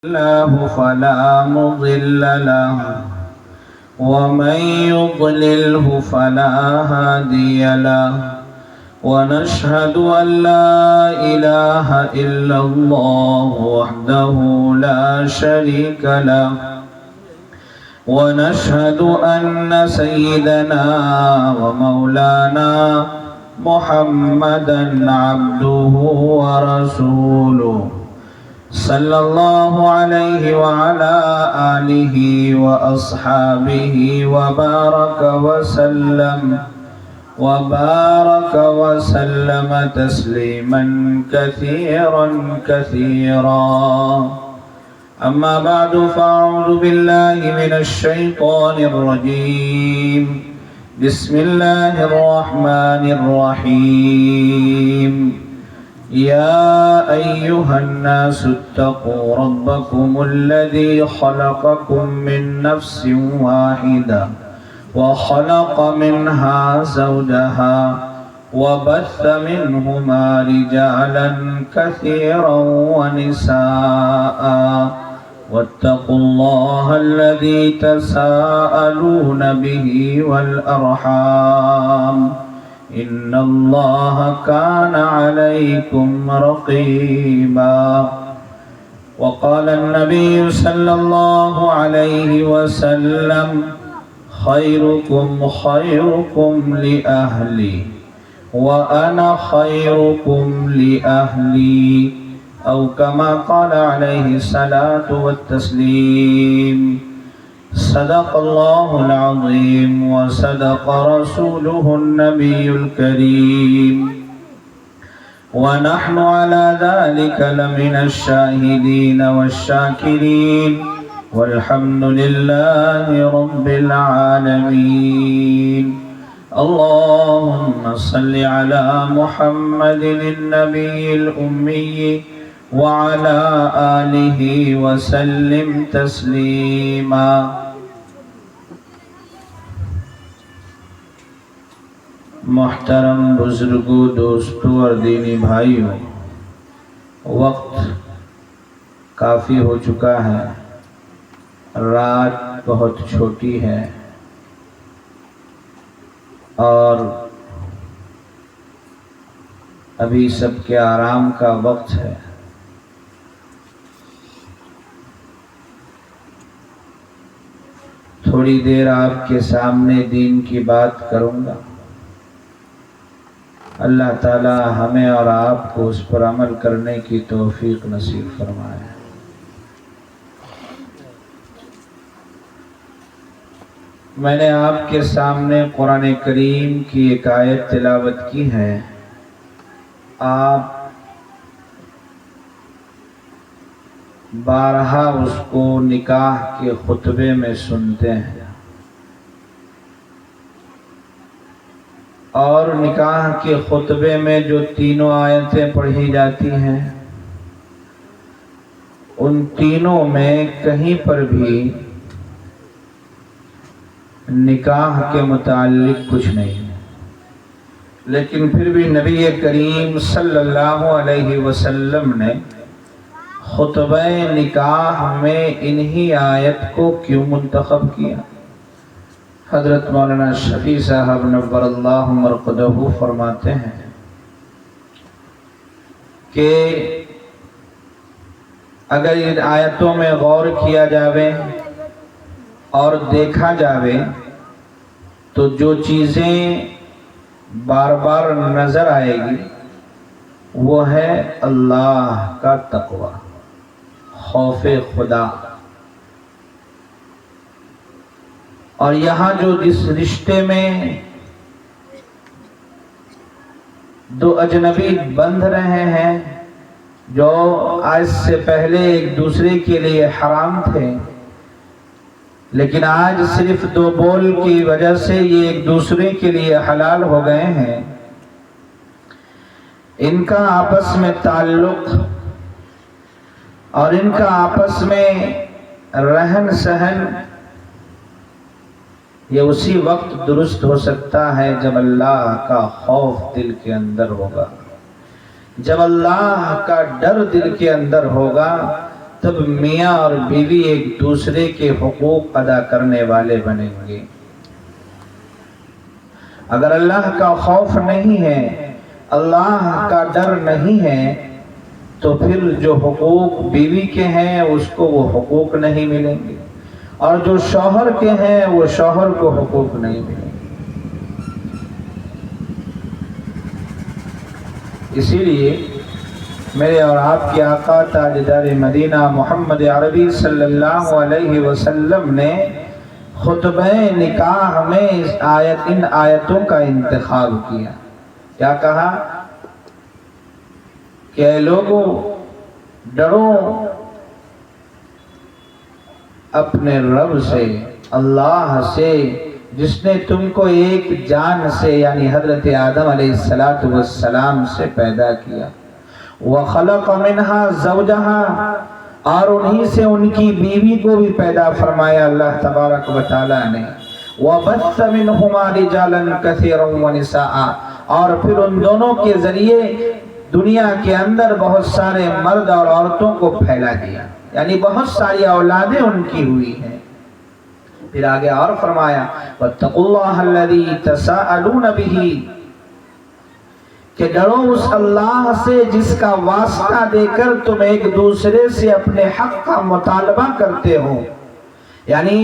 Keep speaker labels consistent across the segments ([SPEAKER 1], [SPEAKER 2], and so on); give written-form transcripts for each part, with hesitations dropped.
[SPEAKER 1] الله فلا مضل له ومن يضلله فلا هادي له ونشهد أن لا إله إلا الله وحده لا شريك له ونشهد أن سيدنا ومولانا محمدا عبده ورسوله صلى الله عليه وعلى آله وأصحابه وبارك وسلم تسليما كثيرا أما بعد فأعوذ بالله من الشيطان الرجيم بسم الله الرحمن الرحيم يا أيها الناس اتقوا ربكم الذي خلقكم من نفس واحدة وخلق منها زوجها وبث منهما رجالا كثيرا ونساء واتقوا الله الذي تساءلون به والأرحام إن الله كان عليكم رقيبا وقال النبي صلى الله عليه وسلم خيركم لأهلي وأنا خيركم لأهلي أو كما قال عليه الصلاة والتسليم صدق الله العظيم وصدق رسوله النبي الكريم ونحن على ذلك لمن الشاهدين والشاكرين والحمد لله رب العالمين اللهم صل على محمد النبي الأمي وعلى آله وسلم تسلیما۔ محترم بزرگوں، دوستوں اور دینی بھائیوں، وقت کافی ہو چکا ہے، رات بہت چھوٹی ہے اور ابھی سب کے آرام کا وقت ہے۔ تھوڑی دیر آپ کے سامنے دین کی بات کروں گا، اللہ تعالی ہمیں اور آپ کو اس پر عمل کرنے کی توفیق نصیب فرمائے۔ میں نے آپ کے سامنے قرآن کریم کی ایک آیت تلاوت کی ہے، آپ بارہا اس کو نکاح کے خطبے میں سنتے ہیں، اور نکاح کے خطبے میں جو تینوں آیتیں پڑھی جاتی ہیں ان تینوں میں کہیں پر بھی نکاح کے متعلق کچھ نہیں ہے، لیکن پھر بھی نبی کریم صلی اللہ علیہ وسلم نے خطبہ نکاح میں انہی آیت کو کیوں منتخب کیا؟ حضرت مولانا شفیع صاحب نور اللہ مرقدہ فرماتے ہیں کہ اگر ان آیتوں میں غور کیا جاوے اور دیکھا جاوے تو جو چیزیں بار بار نظر آئے گی وہ ہے اللہ کا تقوی، خوف خدا۔ اور یہاں جو جس رشتے میں دو اجنبی بندھ رہے ہیں جو آج سے پہلے ایک دوسرے کے لیے حرام تھے، لیکن آج صرف دو بول کی وجہ سے یہ ایک دوسرے کے لیے حلال ہو گئے ہیں، ان کا آپس میں تعلق اور ان کا آپس میں رہن سہن یہ اسی وقت درست ہو سکتا ہے جب اللہ کا خوف دل کے اندر ہوگا، جب اللہ کا ڈر دل کے اندر ہوگا تب میاں اور بیوی ایک دوسرے کے حقوق ادا کرنے والے بنیں گے۔ اگر اللہ کا خوف نہیں ہے، اللہ کا ڈر نہیں ہے، تو پھر جو حقوق بیوی کے ہیں اس کو وہ حقوق نہیں ملیں گے، اور جو شوہر کے ہیں وہ شوہر کو حقوق نہیں ملیں گے۔ اسی لیے میرے اور آپ کے آقا تاجدار مدینہ محمد عربی صلی اللہ علیہ وسلم نے خطبہ نکاح میں ان آیتوں کا انتخاب کیا۔ کیا کہا کہ اے لوگوں، ڈرو اپنے رب سے، اللہ سے، جس نے تم کو ایک جان سے یعنی حضرت آدم علیہ السلام سے پیدا کیا، وَخَلَقَ مِنْهَا زَوْجَهَا، اور انہی سے ان کی بیوی کو بھی پیدا فرمایا اللہ تبارک و تعالیٰ نے، وَبَثَّ مِنْهُمَا رِجَالًا كَثِيرًا وَنِسَاءً، اور پھر ان دونوں کے ذریعے دنیا کے اندر بہت سارے مرد اور عورتوں کو پھیلا دیا، یعنی بہت ساری اولادیں ان کی ہوئی ہیں۔ پھر آگے اور فرمایا وَاتَّقُوا اللَّهَ الَّذِي تَسَاءَلُونَ بِهِ، کہ ڈرو اس اللہ سے جس کا واسطہ دے کر تم ایک دوسرے سے اپنے حق کا مطالبہ کرتے ہو۔ یعنی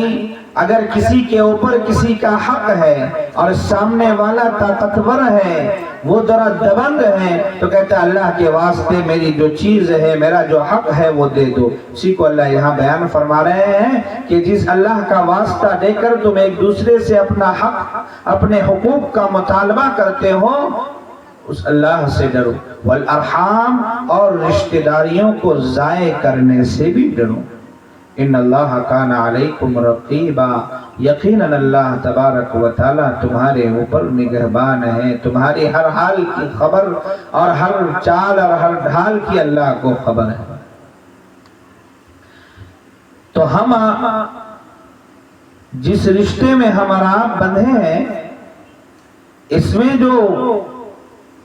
[SPEAKER 1] اگر کسی کے اوپر کسی کا حق ہے اور سامنے والا طاقتور ہے، وہ ذرا دبنگ ہے، تو کہتا ہے اللہ کے واسطے میری جو چیز ہے، میرا جو حق ہے وہ دے دو۔ اسی کو اللہ یہاں بیان فرما رہے ہیں کہ جس اللہ کا واسطہ دے کر تم ایک دوسرے سے اپنا حق، اپنے حقوق کا مطالبہ کرتے ہو، اس اللہ سے ڈرو۔ والارحام، اور رشتہ داریوں کو ضائع کرنے سے بھی ڈرو۔ ان اللہ کان علیکم رقیبا، یقیناً اللہ تبارک و تعالیٰ تمہارے اوپر نگہبان ہے، تمہاری ہر حال کی خبر اور ہر چال اور ہر ڈھال کی اللہ کو خبر ہے۔ تو ہم جس رشتے میں ہم اور آپ بندھے ہیں، اس میں جو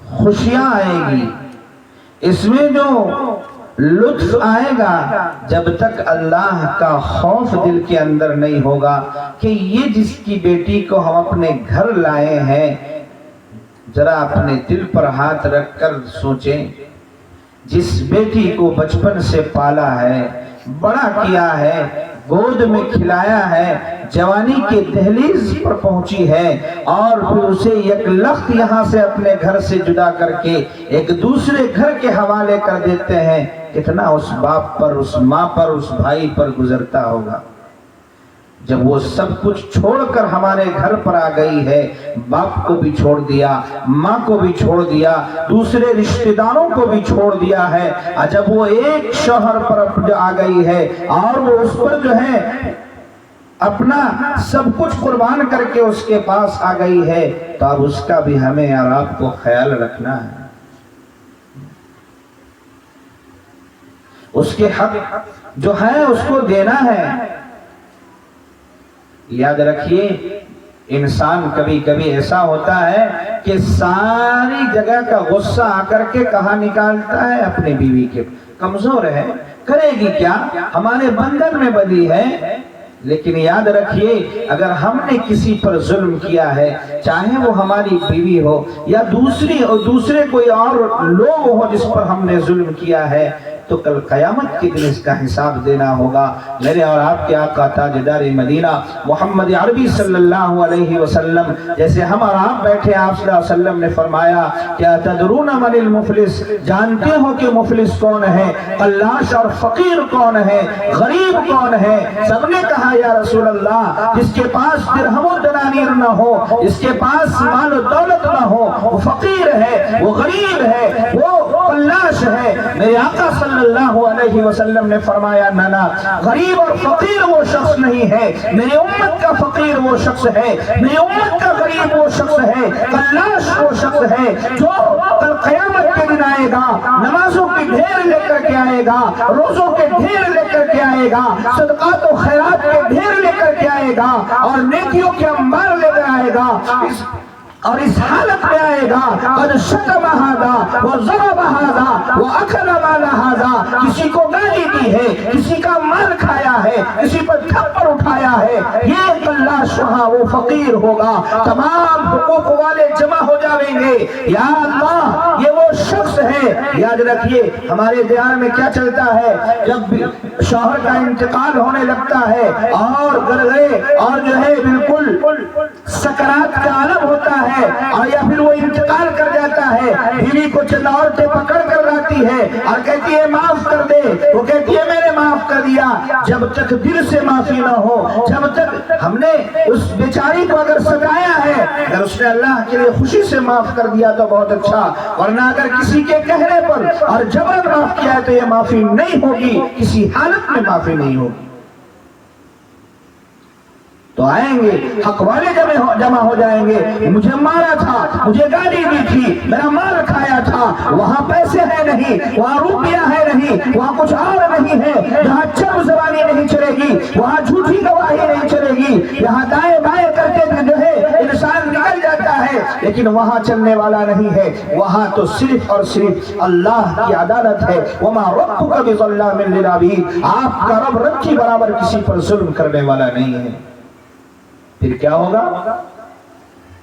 [SPEAKER 1] خوشیاں آئے گی، اس میں جو لطف آئے گا، جب تک اللہ کا خوف دل کے اندر نہیں ہوگا کہ یہ جس کی بیٹی کو ہم اپنے گھر لائے ہیں، ذرا اپنے دل پر ہاتھ رکھ کر سوچیں، جس بیٹی کو بچپن سے پالا ہے، بڑا کیا ہے، گود میں کھلایا ہے، جوانی کے دہلیز پر پہنچی ہے، اور پھر اسے یک لخت یہاں سے اپنے گھر سے جدا کر کے ایک دوسرے گھر کے حوالے کر دیتے ہیں، کتنا اس باپ پر، اس ماں پر، اس بھائی پر گزرتا ہوگا۔ جب وہ سب کچھ چھوڑ کر ہمارے گھر پر آ گئی ہے، باپ کو بھی چھوڑ دیا، ماں کو بھی چھوڑ دیا، دوسرے رشتہ داروں کو بھی چھوڑ دیا ہے، جب وہ ایک شوہر پر آ گئی ہے اور وہ اس پر جو ہے اپنا سب کچھ قربان کر کے اس کے پاس آ گئی ہے، تو اب اس کا بھی ہمیں اور آپ کو خیال رکھنا ہے، اس کے حق جو ہے اس کو دینا ہے۔ یاد رکھیے، انسان کبھی کبھی ایسا ہوتا ہے کہ ساری جگہ کا غصہ آ کر کے کہاں نکالتا ہے؟ اپنی بیوی کے۔ کمزور ہے، کرے گی کیا، ہمارے بندن میں بندھی ہے۔ لیکن یاد رکھیے، اگر ہم نے کسی پر ظلم کیا ہے، چاہے وہ ہماری بیوی ہو یا دوسرے کوئی اور لوگ ہو جس پر ہم نے ظلم کیا ہے، تو کل قیامت کے دن اس کا حساب دینا ہوگا۔ میرے اور آپ کے آقا تاجدار مدینہ محمد عربی صلی اللہ علیہ وسلم، جیسے ہم اور آپ بیٹھے، آپ صلی اللہ علیہ وسلم نے فرمایا کیا تدرون من المفلس، جانتے ہو کہ مفلس کون ہے، قلاش اور فقیر کون ہے، غریب کون ہے؟ سب نے کہا یا رسول اللہ، جس کے پاس درہم و دنانیر نہ ہو، جس کے پاس مال و دولت نہ ہو، وہ فقیر ہے، وہ غریب ہے، وہ قلاش ہے۔ میرے آقا صلی اللہ علیہ وسلم نے فرمایا نانا، غریب اور فقیر وہ شخص نہیں ہے، میری امت کا فقیر وہ شخص ہے، میری امت کا غریب وہ شخص ہے، قلاش وہ شخص ہے جو کل قیامت کے دن آئے گا، نمازوں کی ڈھیر لے کر کے آئے گا، روزوں کے ڈھیر لے کر کے آئے گا، صدقات و خیرات کے ڈھیر لے کر کے آئے گا، اور نیکیوں کے انبار لے کر آئے گا۔ اور اس حالت میں آئے گا قد شتم ھذا وضرب ھذا واکل مال ھذا، کسی کو گالی دی ہے، کسی کا مال کھایا ہے، کسی پر تھپڑ اٹھایا ہے، یہ کلاش وہاں وہ فقیر ہوگا، تمام حقوق والے جمع ہو جائیں گے۔ یا اللہ یہ وہ شخص ہے۔ یاد رکھیے ہمارے دیار میں کیا چلتا ہے، جب بھی شوہر کا انتقال ہونے لگتا ہے اور گرگرے اور جو ہے بالکل سکرات کا عالم ہوتا ہے، اور یا پھر وہ انتقال کر جاتا ہے، بیوی کو چند عورتیں پکڑ کر لاتی ہے اور کہتی ہے معاف کر دے، وہ کہتی ہے میں نے معاف کر دیا۔ جب تک دل سے معافی نہ ہو، جب تک ہم نے اس بیچاری کو اگر ستایا ہے، اگر اس نے اللہ کے لیے خوشی سے معاف کر دیا تو بہت اچھا، ورنہ اگر کسی کے کہنے پر اور جبرن معاف کیا ہے تو یہ معافی نہیں ہوگی، کسی حالت میں معافی نہیں ہوگی۔ تو آئیں گے حق والے جمع ہو جائیں گے، مجھے مارا تھا، مجھے گالی دی تھی، میرا مال کھایا تھا، وہاں پیسے ہے نہیں، وہاں روپیہ ہے نہیں، وہاں کچھ اور نہیں ہے، جہاں چرب زبانی نہیں چلے گی، وہاں جھوٹی گواہی نہیں چلے گی، یہاں دائیں بائیں کرتے جو ہے انسان نکل جاتا ہے، لیکن وہاں چلنے والا نہیں ہے، وہاں تو صرف اور صرف اللہ کی عدالت ہے۔ وما ربک بظلام للعبید، آپ کا رب رب کی برابر کسی پر ظلم کرنے والا نہیں ہے۔ پھر کیا ہوگا،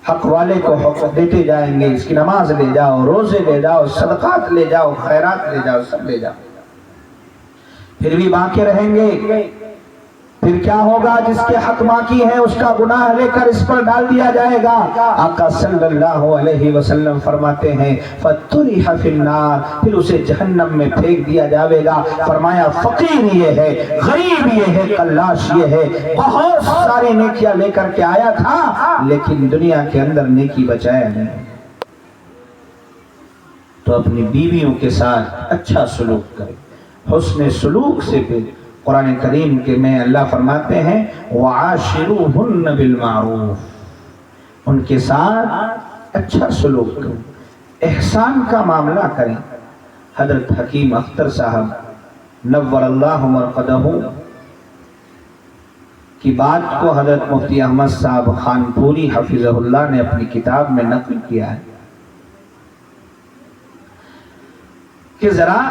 [SPEAKER 1] حق والے کو حق دیتے جائیں گے، اس کی نماز لے جاؤ، روزے لے جاؤ، صدقات لے جاؤ، خیرات لے جاؤ، سب لے جاؤ، پھر بھی باقی رہیں گے۔ پھر کیا ہوگا، جس کے حق باقی ہے اس کا گناہ لے کر اس پر ڈال دیا جائے گا۔ آقا صلی اللہ علیہ وسلم فرماتے ہیں فَطُرِحَ فِي النَّارِ، پھر اسے جہنم میں پھینک دیا جائے گا۔ فرمایا فقیر یہ ہے، غریب یہ ہے، قلاش یہ ہے، بہت ساری نیکیاں لے کر کے آیا تھا لیکن دنیا کے اندر نیکی بچایا نہیں۔ تو اپنی بیویوں کے ساتھ اچھا سلوک کرے، حسن سلوک سے پھر قرآن کریم کے میں اللہ فرماتے ہیں وَعَاشِرُوهُنَّ بِالْمَعْرُوفِ، ان کے ساتھ اچھا سلوک کریں، احسان کا معاملہ کریں۔ حضرت حکیم اختر صاحب نور اللہ مرقدہ کی بات کو حضرت مفتی احمد صاحب خانپوری حفظہ اللہ نے اپنی کتاب میں نقل کیا ہے کہ ذرا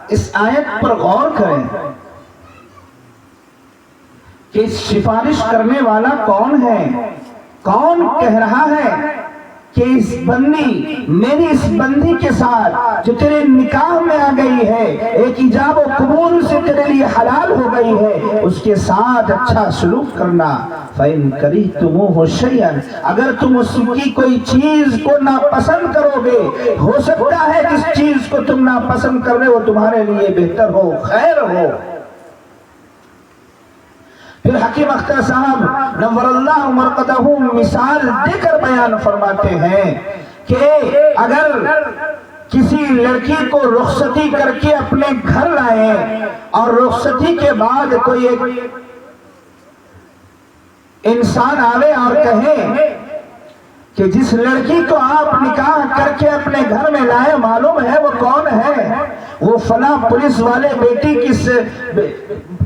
[SPEAKER 1] اس آیت پر غور کریں کہ سفارش کرنے والا کون ہے، کون کہہ رہا ہے کہ اس بندی، میری اس بندی کے ساتھ جو تیرے نکاح میں آ گئی ہے، ایک ایجاب و قبول سے تیرے لیے حلال ہو گئی ہے، اس کے ساتھ اچھا سلوک کرنا۔ فَإِن كَرِهْتُمُوهُ شَيْئًا، اگر تم اس کی کوئی چیز کو ناپسند کرو گے، ہو سکتا ہے جس چیز کو تم ناپسند کر رہے ہو تمہارے لیے بہتر ہو، خیر ہو۔ پھر حکیم اختر صاحب نور اللہ مرقدہ مثال دے کر بیان فرماتے ہیں کہ اگر کسی لڑکی کو رخصتی کر کے اپنے گھر لائیں اور رخصتی کے بعد کوئی ایک انسان آوے اور کہے کہ جس لڑکی کو آپ نکاح کر کے اپنے گھر میں لائے معلوم ہے وہ کون ہے، وہ فلاں پولیس والے بیٹی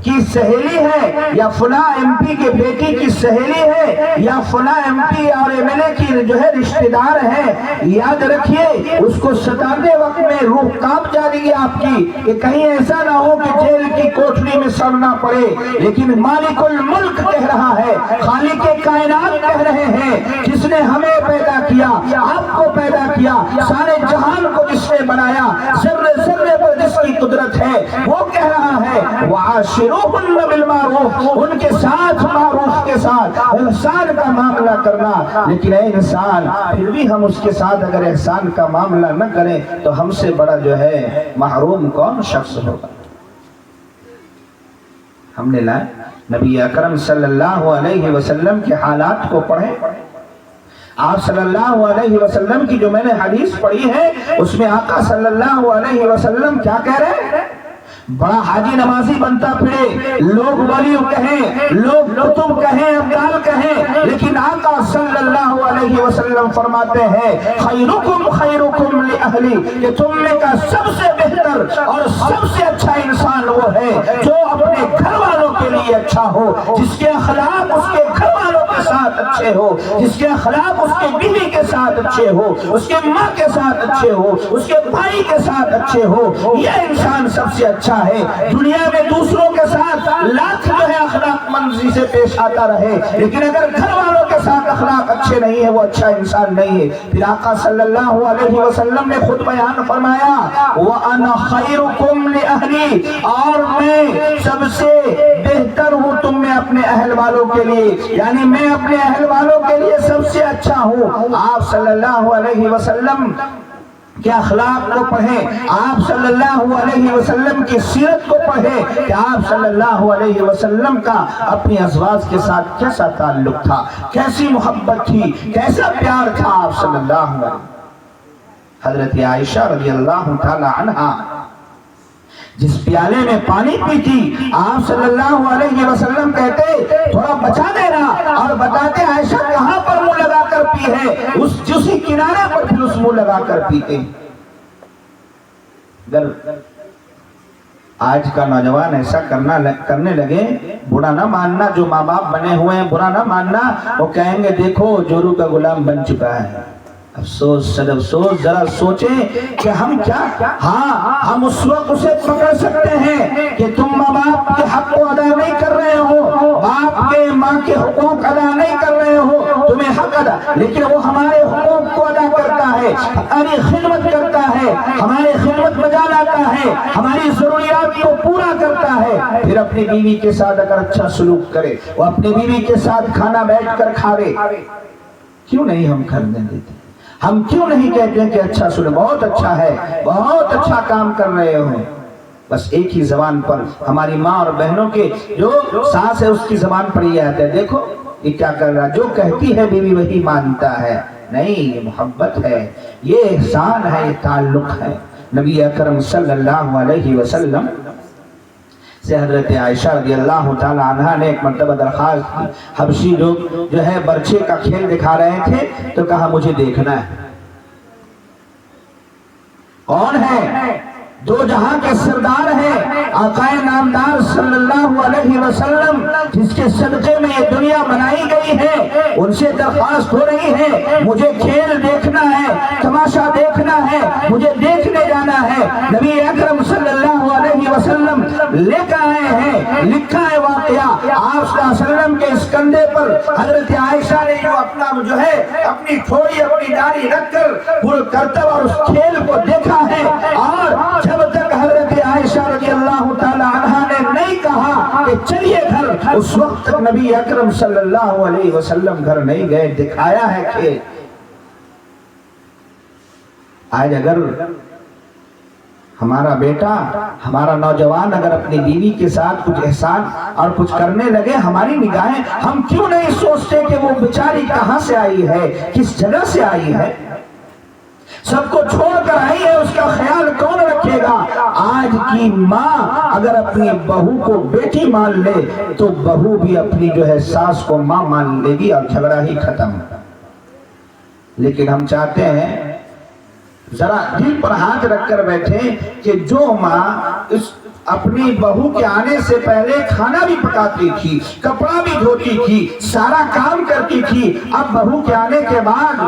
[SPEAKER 1] کی سہیلی ہے، یا فلاں ایم پی کے بیٹی کی سہیلی ہے، یا فلاں ایم پی اور ایم ایل اے کی جو ہے رشتہ دار ہے۔ یاد رکھیے اس کو ستانے وقت میں روح کانپ جا رہی ہے آپ کی کہ کہیں ایسا نہ ہو کہ جیل کی کوٹری میں سڑنا پڑے، لیکن مالک الملک کہہ رہا ہے، خالق کائنات کہہ رہے ہیں، جس نے ہمیں پیدا کیا، آپ کو پیدا کیا، سارے جہان کو جس نے بنایا، ذرے ذرے پر جس کی قدرت ہے، وہ کہہ رہا ہے وَعَاشِرُوهُنَّ بِالْمَعْرُوفِ، ان کے ساتھ معروف کے ساتھ احسان کا معاملہ کرنا۔ لیکن اے انسان، پھر بھی ہم اس کے ساتھ اگر احسان کا معاملہ نہ کریں تو ہم سے بڑا جو ہے محروم کون شخص ہوگا۔ ہم نے نبی اکرم صلی اللہ علیہ وسلم کے حالات کو پڑھیں۔ آپ صلی اللہ علیہ وسلم کی جو میں نے حدیث پڑھی ہے اس میں آقا صلی اللہ علیہ وسلم کیا کہہ رہے ہیں، بڑا حاجی نمازی بنتا پھرے، لوگ ولی کہیں، لوگ کتب کہیں، ابدال کہیں، لیکن آقا صلی اللہ علیہ وسلم فرماتے ہیں خیرکم خیرکم لأہلی، کہ تم میں کا سب سے بہتر اور سب سے اچھا انسان وہ ہے جو اپنے گھر والوں کے لیے اچھا ہو، جس کے اخلاق اس کے گھر والوں کے ساتھ اچھے ہو، جس کے اخلاق اس کے بیوی کے ساتھ اچھے ہو، اس کے ماں کے ساتھ اچھے ہو، اس کے بھائی کے ساتھ اچھے ہو، یہ انسان سب سے اچھا ہے۔ دنیا میں دوسروں کے ساتھ لاکھ جو ہے اخلاق مندی سے پیش آتا رہے، لیکن اگر گھر والوں کے ساتھ اخلاق اچھے نہیں ہے وہ اچھا انسان نہیں ہے۔ پھر آقا صلی اللہ علیہ وسلم نے خود بیان فرمایا وَأَنَا خَيْرُكُمْ لِأَهْلِي، اور میں سب سے بہتر ہوں تم میں اپنے اہل والوں کے لیے، یعنی میں اپنے اہل والوں کے لیے سب سے اچھا ہوں۔ آپ صلی اللہ علیہ وسلم کہ اخلاق کو پڑھیں، آپ صلی اللہ علیہ وسلم کی سیرت کو پڑھیں کہ آپ صلی اللہ علیہ وسلم کا اپنی ازواج کے ساتھ کیسا تعلق تھا، کیسی محبت تھی، کیسا پیار تھا آپ صلی اللہ علیہ وسلم۔ حضرت عائشہ رضی اللہ تعالی عنہا جس پیالے میں پانی پیتی، آپ صلی اللہ علیہ وسلم کہتے تھوڑا بچا دینا، اور بتاتے عائشہ کہاں پر منہ لگا کر پی ہے، اسی کنارے پر پھر اس منہ لگا کر پیتے۔ اگر آج کا نوجوان ایسا کرنے لگے، برا نہ ماننا، جو ماں باپ بنے ہوئے ہیں برا نہ ماننا، وہ کہیں گے دیکھو جورو کا غلام بن چکا ہے۔ افسوس صد افسوس، ذرا سوچیں کہ ہم کیا، ہاں ہم اس وقت اسے پکڑ سکتے ہیں کہ تم ماں باپ کے حق کو ادا نہیں کر رہے ہو، باپ کے ماں کے حقوق ادا نہیں کر رہے ہو، تمہیں حق ادا، لیکن وہ ہمارے حقوق کو ادا کرتا ہے، ہماری خدمت کرتا ہے، ہماری خدمت بجا لاتا ہے، ہماری ضروریات کو پورا کرتا ہے۔ پھر اپنی بیوی کے ساتھ اگر اچھا سلوک کرے، وہ اپنی بیوی کے ساتھ کھانا بیٹھ کر کھاوے، کیوں نہیں ہم کرنے دیتے؟ ہم کیوں نہیں کہتے ہیں کہ اچھا سنو، بہت اچھا ہے، بہت اچھا کام کر رہے ہو؟ بس ایک ہی زبان پر ہماری ماں اور بہنوں کے جو ساس ہے اس کی زبان پر یہ آتا ہے، دیکھو یہ کیا کر رہا، جو کہتی ہے بیوی وہی مانتا ہے۔ نہیں، یہ محبت ہے، یہ احسان ہے، یہ تعلق ہے۔ نبی اکرم صلی اللہ علیہ وسلم سے حضرت عائشہ رضی اللہ تعالی عنہ نے ایک مرتبہ درخواست کی، حبشی لوگ جو ہے برچے کا کھیل دکھا رہے تھے تو کہا مجھے دیکھنا ہے۔ کون ہے؟ دو جہاں کے سردار ہیں، آقا نامدار صلی اللہ علیہ وسلم، جس کے صدقے میں یہ دنیا بنائی گئی ہے، ان سے درخواست ہو رہی ہے مجھے کھیل دیکھنا ہے، تماشا دیکھنا ہے، مجھے دیکھنے جانا ہے۔ نبی اکرم صلی اللہ علیہ وسلم لے کر آئے ہیں، لکھا ہے واقعہ، آپ صلی اللہ علیہ وسلم کے اس کندھے پر حضرت عائشہ نے جو اپنا جو ہے اپنی تھوڑی اپنی داڑھی رکھ کر پر کرتب اور اس کھیل کو دیکھا ہے، اور جب تک حضرت عائشہ رضی اللہ تعالی عنہ نے نہیں کہا کہ چلیے گھر، اس وقت تک نبی اکرم صلی اللہ علیہ وسلم گھر نہیں گئے۔ دکھایا ہے کہ آج اگر ہمارا بیٹا، ہمارا نوجوان اگر اپنی بیوی کے ساتھ کچھ احسان اور کچھ کرنے لگے، ہماری نگاہیں، ہم کیوں نہیں سوچتے کہ وہ بیچاری کہاں سے آئی ہے، کس جگہ سے آئی ہے، سب کو چھوڑ کر آئی ہے، اس کا خیال کون رکھے گا؟ آج کی ماں اگر اپنی بہو کو بیٹی مان لے تو بہو بھی اپنی جو ہے ساس کو ماں مان لے گی اور جھگڑا ہی ختم۔ لیکن ہم چاہتے ہیں ذرا دل پر ہاتھ رکھ کر بیٹھیں کہ جو ماں اس اپنی بہو کے آنے سے پہلے کھانا بھی پکاتی تھی، کپڑا بھی دھوتی تھی، سارا کام کرتی تھی، اب بہو کے آنے کے بعد